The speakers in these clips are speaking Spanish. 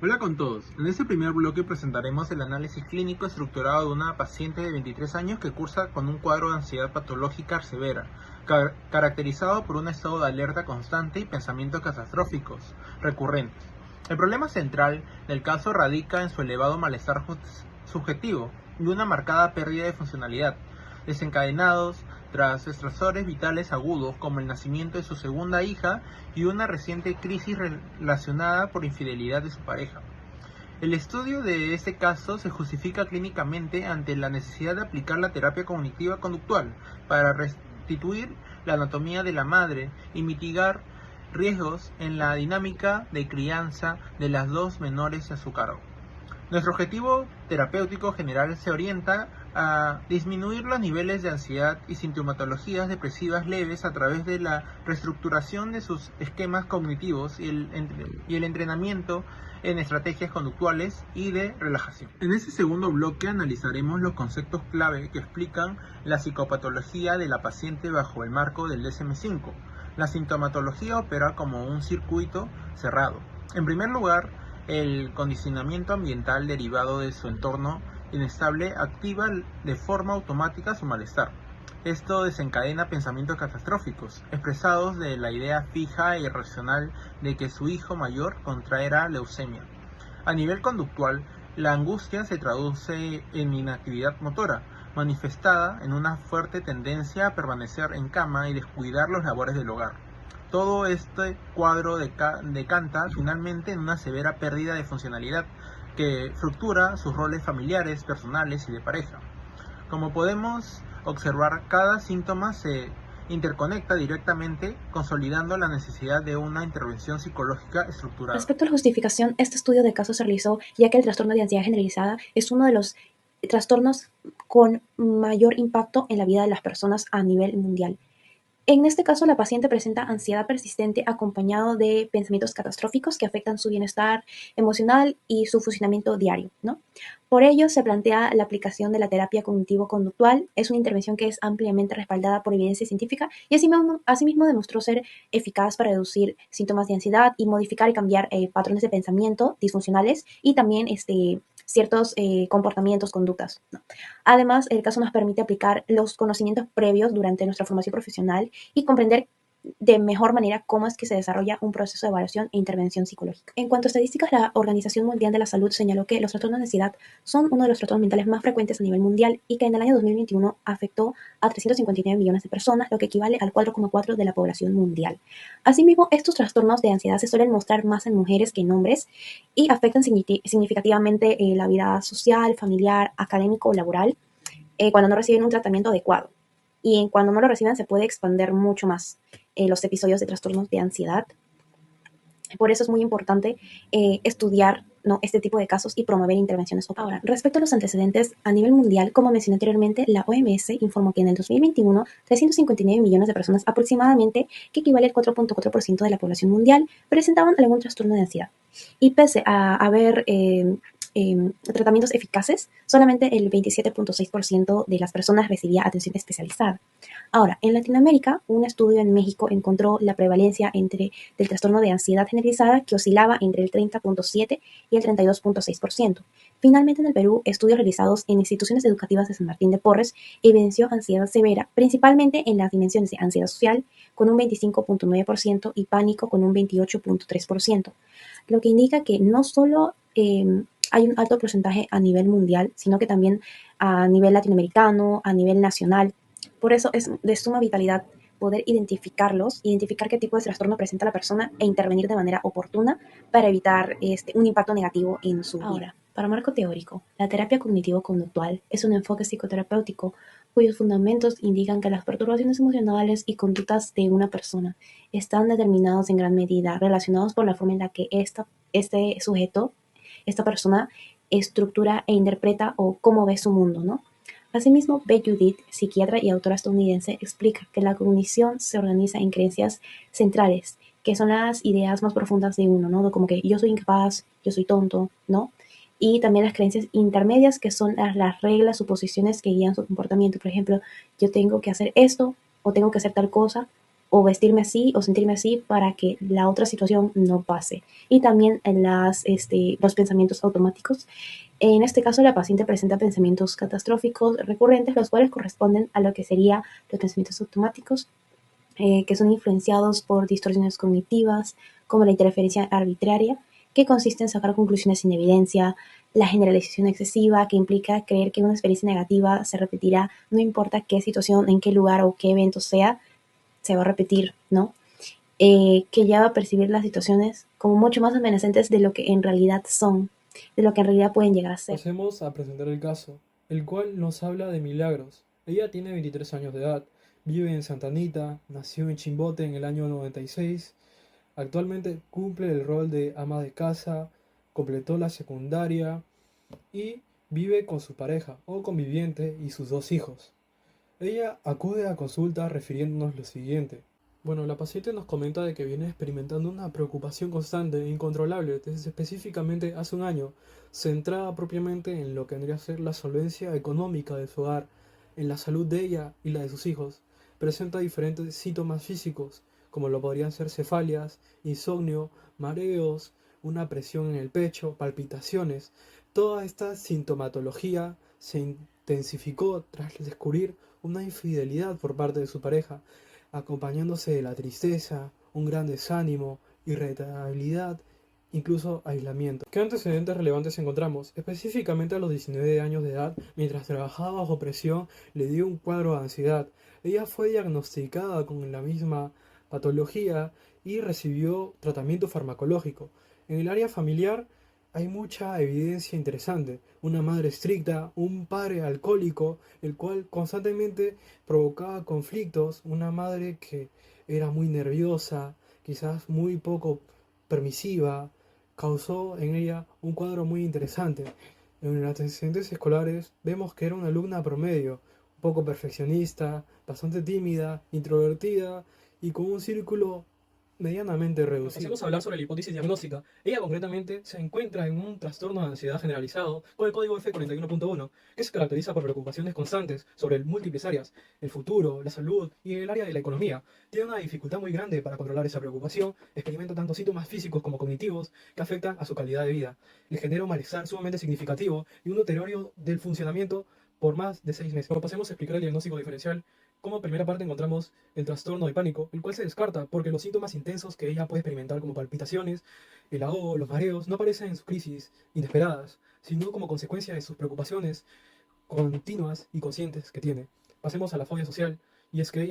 Hola con todos. En este primer bloque presentaremos el análisis clínico estructurado de una paciente de 23 años que cursa con un cuadro de ansiedad patológica severa, caracterizado por un estado de alerta constante y pensamientos catastróficos recurrentes. El problema central del caso radica en su elevado malestar subjetivo y una marcada pérdida de funcionalidad, desencadenados tras estresores vitales agudos como el nacimiento de su segunda hija y una reciente crisis relacionada por infidelidad de su pareja. El estudio de este caso se justifica clínicamente ante la necesidad de aplicar la terapia cognitiva conductual para restituir la anatomía de la madre y mitigar riesgos en la dinámica de crianza de las dos menores a su cargo. Nuestro objetivo terapéutico general se orienta a disminuir los niveles de ansiedad y sintomatologías depresivas leves a través de la reestructuración de sus esquemas cognitivos y el entrenamiento en estrategias conductuales y de relajación. En este segundo bloque analizaremos los conceptos clave que explican la psicopatología de la paciente bajo el marco del DSM-5. La sintomatología opera como un circuito cerrado. En primer lugar, el condicionamiento ambiental derivado de su entorno inestable activa de forma automática su malestar. Esto desencadena pensamientos catastróficos, expresados de la idea fija e irracional de que su hijo mayor contraerá leucemia. A nivel conductual, la angustia se traduce en inactividad motora, manifestada en una fuerte tendencia a permanecer en cama y descuidar las labores del hogar. Todo este cuadro decanta finalmente en una severa pérdida de funcionalidad que fractura sus roles familiares, personales y de pareja. Como podemos observar, cada síntoma se interconecta directamente, consolidando la necesidad de una intervención psicológica estructurada. Respecto a la justificación, este estudio de caso se realizó ya que el trastorno de ansiedad generalizada es uno de los trastornos con mayor impacto en la vida de las personas a nivel mundial. En este caso, la paciente presenta ansiedad persistente acompañado de pensamientos catastróficos que afectan su bienestar emocional y su funcionamiento diario, ¿no? Por ello, se plantea la aplicación de la terapia cognitivo-conductual. Es una intervención que es ampliamente respaldada por evidencia científica y asimismo demostró ser eficaz para reducir síntomas de ansiedad y modificar y cambiar patrones de pensamiento disfuncionales y también ciertos comportamientos, conductas, ¿no? Además, el caso nos permite aplicar los conocimientos previos durante nuestra formación profesional y comprender de mejor manera cómo es que se desarrolla un proceso de evaluación e intervención psicológica. En cuanto a estadísticas, la Organización Mundial de la Salud señaló que los trastornos de ansiedad son uno de los trastornos mentales más frecuentes a nivel mundial y que en el año 2021 afectó a 359 millones de personas, lo que equivale al 4,4% de la población mundial. Asimismo, estos trastornos de ansiedad se suelen mostrar más en mujeres que en hombres y afectan significativamente la vida social, familiar, académico o laboral cuando no reciben un tratamiento adecuado. Y cuando no lo reciben se puede expandir mucho más los episodios de trastornos de ansiedad. Por eso es muy importante estudiar, ¿no?, este tipo de casos y promover intervenciones oportunas. Ahora, respecto a los antecedentes a nivel mundial, como mencioné anteriormente, la OMS informó que en el 2021 359 millones de personas aproximadamente, que equivale al 4,4% de la población mundial, presentaban algún trastorno de ansiedad. Y pese a haber tratamientos eficaces, solamente el 27,6% de las personas recibía atención especializada. Ahora, en Latinoamérica, un estudio en México encontró la prevalencia del trastorno de ansiedad generalizada que oscilaba entre el 30,7% y el 32,6%. Finalmente, en el Perú, estudios realizados en instituciones educativas de San Martín de Porres evidenció ansiedad severa, principalmente en las dimensiones de ansiedad social, con un 25,9% y pánico con un 28,3%, lo que indica que no solo hay un alto porcentaje a nivel mundial, sino que también a nivel latinoamericano, a nivel nacional. Por eso es de suma vitalidad poder identificar qué tipo de trastorno presenta la persona e intervenir de manera oportuna para evitar un impacto negativo en su vida. Ahora, para marco teórico, la terapia cognitivo-conductual es un enfoque psicoterapéutico cuyos fundamentos indican que las perturbaciones emocionales y conductas de una persona están determinados en gran medida relacionados por la forma en la que este sujeto, esta persona, estructura e interpreta o cómo ve su mundo, ¿no? Asimismo, Beth Judith, psiquiatra y autora estadounidense, explica que la cognición se organiza en creencias centrales, que son las ideas más profundas de uno, ¿no? Como que yo soy incapaz, yo soy tonto, ¿no? Y también las creencias intermedias, que son las reglas, suposiciones que guían su comportamiento. Por ejemplo, yo tengo que hacer esto o tengo que hacer tal cosa o vestirme así o sentirme así para que la otra situación no pase. Y también los pensamientos automáticos. En este caso, la paciente presenta pensamientos catastróficos recurrentes, los cuales corresponden a lo que serían los pensamientos automáticos, que son influenciados por distorsiones cognitivas, como la interferencia arbitraria, que consiste en sacar conclusiones sin evidencia, la generalización excesiva, que implica creer que una experiencia negativa se repetirá, no importa qué situación, en qué lugar o qué evento sea, se va a repetir, ¿no? Que lleva a percibir las situaciones como mucho más amenazantes de lo que en realidad son, de lo que en realidad pueden llegar a ser. Pasemos a presentar el caso, el cual nos habla de Milagros. Ella tiene 23 años de edad, vive en Santa Anita, nació en Chimbote en el año 96, actualmente cumple el rol de ama de casa, completó la secundaria y vive con su pareja o conviviente y sus 2 hijos. Ella acude a consulta refiriéndonos lo siguiente. Bueno, la paciente nos comenta de que viene experimentando una preocupación constante e incontrolable desde específicamente hace un año, centrada propiamente en lo que vendría a ser la solvencia económica de su hogar, en la salud de ella y la de sus hijos. Presenta diferentes síntomas físicos, como lo podrían ser cefalias, insomnio, mareos, una presión en el pecho, palpitaciones. Toda esta sintomatología se intensificó tras descubrir una infidelidad por parte de su pareja, acompañándose de la tristeza, un gran desánimo, irritabilidad, incluso aislamiento. ¿Qué antecedentes relevantes encontramos? Específicamente a los 19 años de edad, mientras trabajaba bajo presión, le dio un cuadro de ansiedad. Ella fue diagnosticada con la misma patología y recibió tratamiento farmacológico. En el área familiar hay mucha evidencia interesante. Una madre estricta, un padre alcohólico, el cual constantemente provocaba conflictos, una madre que era muy nerviosa, quizás muy poco permisiva, causó en ella un cuadro muy interesante. En los antecedentes escolares vemos que era una alumna promedio, un poco perfeccionista, bastante tímida, introvertida y con un círculo medianamente reducido. Pasemos a hablar sobre la hipótesis diagnóstica. Ella concretamente se encuentra en un trastorno de ansiedad generalizado con el código F41.1, que se caracteriza por preocupaciones constantes sobre múltiples áreas, el futuro, la salud y el área de la economía. Tiene una dificultad muy grande para controlar esa preocupación, experimenta tanto síntomas físicos como cognitivos que afectan a su calidad de vida. Le genera un malestar sumamente significativo y un deterioro del funcionamiento por más de 6 meses. Ahora pasemos a explicar el diagnóstico diferencial. Como primera parte encontramos el trastorno de pánico, el cual se descarta porque los síntomas intensos que ella puede experimentar como palpitaciones, el ahogo, los mareos, no aparecen en sus crisis inesperadas, sino como consecuencia de sus preocupaciones continuas y conscientes que tiene. Pasemos a la fobia social, y es que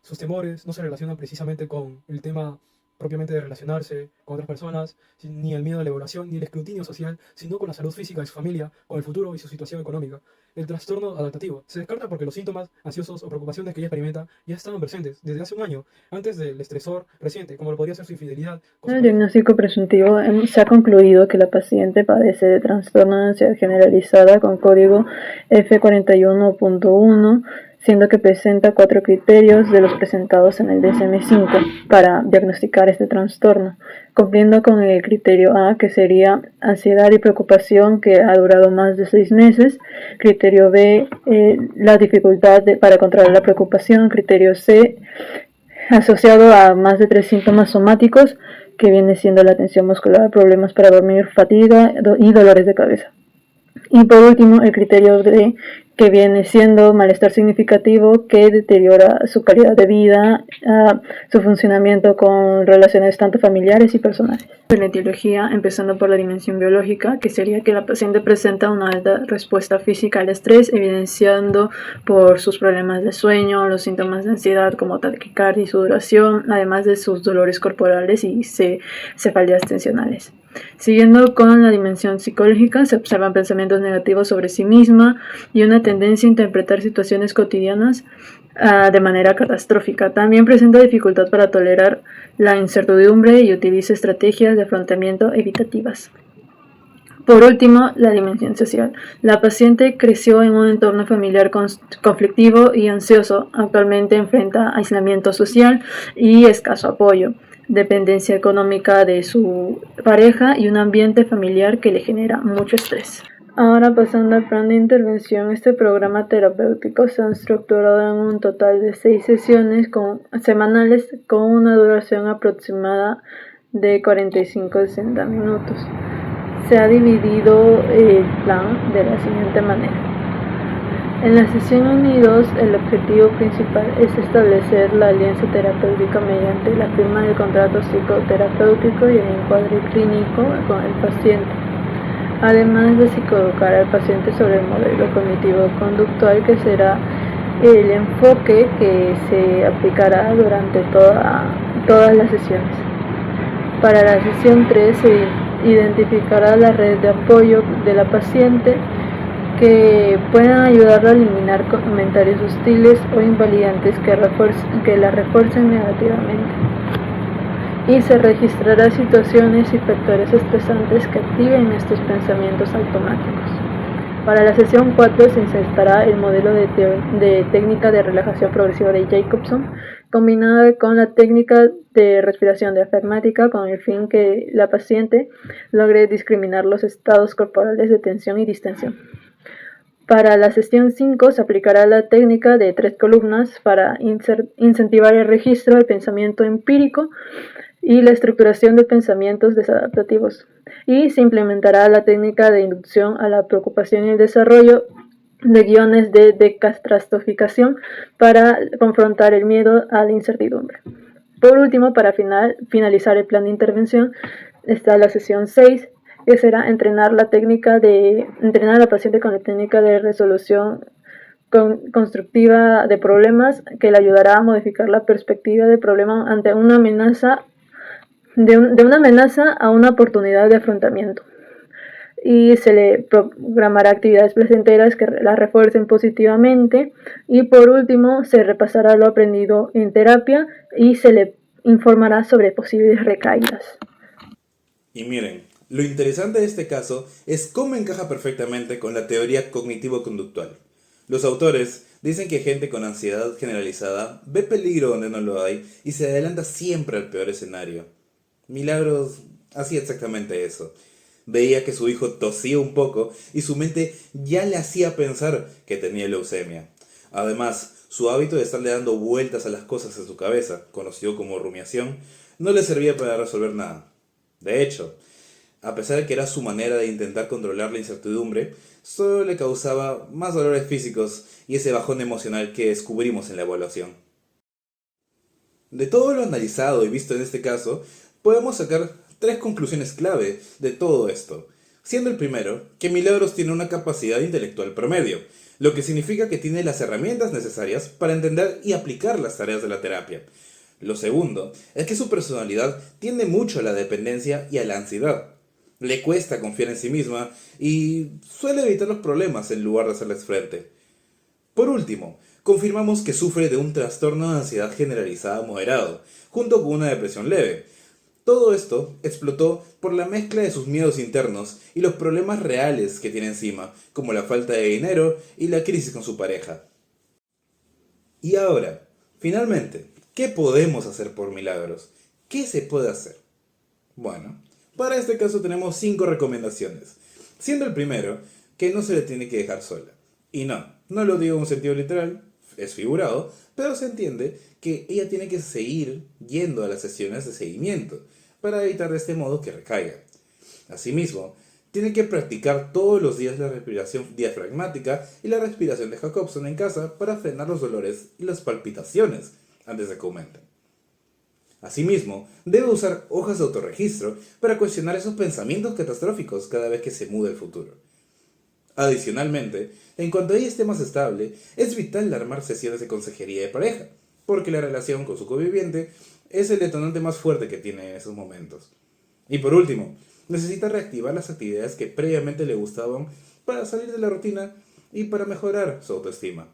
sus temores no se relacionan precisamente con el tema propiamente de relacionarse con otras personas, ni el miedo a la evaluación, ni el escrutinio social, sino con la salud física de su familia, con el futuro y su situación económica. El trastorno adaptativo se descarta porque los síntomas ansiosos o preocupaciones que ella experimenta ya estaban presentes desde hace un año, antes del estresor reciente, como lo podría ser su infidelidad. En el diagnóstico presuntivo se ha concluido que la paciente padece de trastorno de ansiedad generalizada con código F41.1, siendo que presenta 4 criterios de los presentados en el DSM-5 para diagnosticar este trastorno, cumpliendo con el criterio A, que sería ansiedad y preocupación que ha durado más de 6 meses, criterio B, la dificultad para controlar la preocupación, criterio C, asociado a más de 3 síntomas somáticos, que viene siendo la tensión muscular, problemas para dormir, fatiga y dolores de cabeza. Y por último, el criterio D, que viene siendo malestar significativo que deteriora su calidad de vida, su funcionamiento con relaciones tanto familiares y personales. La etiología, empezando por la dimensión biológica, que sería que la paciente presenta una alta respuesta física al estrés, evidenciando por sus problemas de sueño, los síntomas de ansiedad como taquicardia y sudoración, además de sus dolores corporales y cefaleas tensionales. Siguiendo con la dimensión psicológica, se observan pensamientos negativos sobre sí misma y una tendencia a interpretar situaciones cotidianas de manera catastrófica. También presenta dificultad para tolerar la incertidumbre y utiliza estrategias de afrontamiento evitativas. Por último, la dimensión social. La paciente creció en un entorno familiar conflictivo y ansioso. Actualmente enfrenta aislamiento social y escaso apoyo, dependencia económica de su pareja y un ambiente familiar que le genera mucho estrés. Ahora pasando al plan de intervención, este programa terapéutico se ha estructurado en un total de 6 sesiones semanales con una duración aproximada de 45 a 60 minutos. Se ha dividido el plan de la siguiente manera. En la sesión 1 y 2, el objetivo principal es establecer la alianza terapéutica mediante la firma del contrato psicoterapéutico y el encuadre clínico con el paciente, además de psicoeducar al paciente sobre el modelo cognitivo-conductual, que será el enfoque que se aplicará durante todas las sesiones. Para la sesión 3 se identificará la red de apoyo de la paciente que puedan ayudarla a eliminar comentarios hostiles o invalidantes que la refuercen negativamente. Y se registrará situaciones y factores estresantes que activen estos pensamientos automáticos. Para la sesión 4 se insertará el modelo de técnica de relajación progresiva de Jacobson, combinada con la técnica de respiración diafragmática, con el fin que la paciente logre discriminar los estados corporales de tensión y distensión. Para la sesión 5 se aplicará la técnica de 3 columnas para incentivar el registro del pensamiento empírico y la estructuración de pensamientos desadaptativos. Y se implementará la técnica de inducción a la preocupación y el desarrollo de guiones de decatastrofismo para confrontar el miedo a la incertidumbre. Por último, para finalizar el plan de intervención, está la sesión 6, que será entrenar a la paciente con la técnica de resolución constructiva de problemas, que le ayudará a modificar la perspectiva del problema ante una amenaza, de una amenaza a una oportunidad de afrontamiento. Y se le programará actividades placenteras que la refuercen positivamente. Y por último, se repasará lo aprendido en terapia y se le informará sobre posibles recaídas. Y miren, lo interesante de este caso es cómo encaja perfectamente con la teoría cognitivo-conductual. Los autores dicen que gente con ansiedad generalizada ve peligro donde no lo hay y se adelanta siempre al peor escenario. Milagros hacía exactamente eso. Veía que su hijo tosía un poco y su mente ya le hacía pensar que tenía leucemia. Además, su hábito de estarle dando vueltas a las cosas en su cabeza, conocido como rumiación, no le servía para resolver nada. De hecho, a pesar de que era su manera de intentar controlar la incertidumbre, solo le causaba más dolores físicos y ese bajón emocional que descubrimos en la evaluación. De todo lo analizado y visto en este caso, podemos sacar 3 conclusiones clave de todo esto, siendo el primero que Milagros tiene una capacidad intelectual promedio, lo que significa que tiene las herramientas necesarias para entender y aplicar las tareas de la terapia. Lo segundo es que su personalidad tiende mucho a la dependencia y a la ansiedad. Le cuesta confiar en sí misma y suele evitar los problemas en lugar de hacerles frente. Por último, confirmamos que sufre de un trastorno de ansiedad generalizada moderado, junto con una depresión leve. Todo esto explotó por la mezcla de sus miedos internos y los problemas reales que tiene encima, como la falta de dinero y la crisis con su pareja. Y ahora, finalmente, ¿qué podemos hacer por Milagros? ¿Qué se puede hacer? Bueno, para este caso tenemos 5 recomendaciones, siendo el primero que no se le tiene que dejar sola. Y no lo digo en un sentido literal, es figurado, pero se entiende que ella tiene que seguir yendo a las sesiones de seguimiento para evitar de este modo que recaiga. Asimismo, tiene que practicar todos los días la respiración diafragmática y la respiración de Jacobson en casa para frenar los dolores y las palpitaciones antes de que aumenten. Asimismo, debe usar hojas de autorregistro para cuestionar esos pensamientos catastróficos cada vez que se mude el futuro. Adicionalmente, en cuanto ella esté más estable, es vital armar sesiones de consejería de pareja, porque la relación con su conviviente es el detonante más fuerte que tiene en esos momentos. Y por último, necesita reactivar las actividades que previamente le gustaban para salir de la rutina y para mejorar su autoestima.